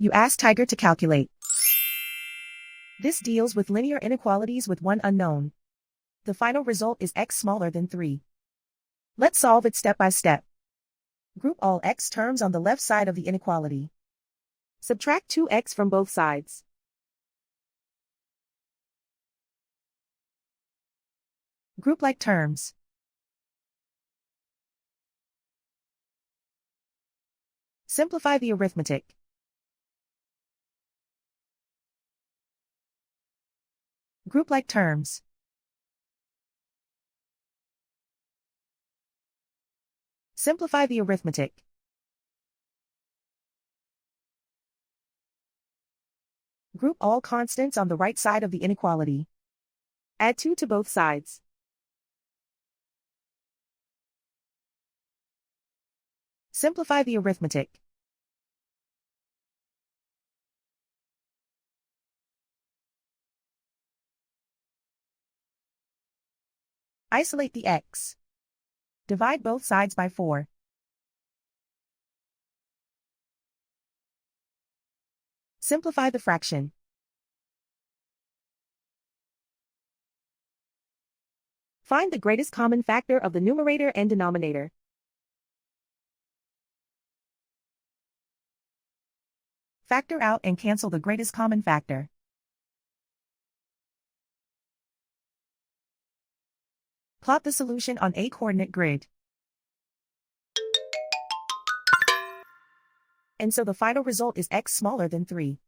You ask Tiger to calculate. This deals with linear inequalities with one unknown. The final result is x smaller than 3. Let's solve it step by step. Group all x terms on the left side of the inequality. Subtract 2x from both sides. Group like terms. Simplify the arithmetic. Group like terms. Simplify the arithmetic. Group all constants on the right side of the inequality. Add 2 to both sides. Simplify the arithmetic. Isolate the x. Divide both sides by 4. Simplify the fraction. Find the greatest common factor of the numerator and denominator. Factor out and cancel the greatest common factor. Plot the solution on a coordinate grid. And so the final result is x smaller than 3.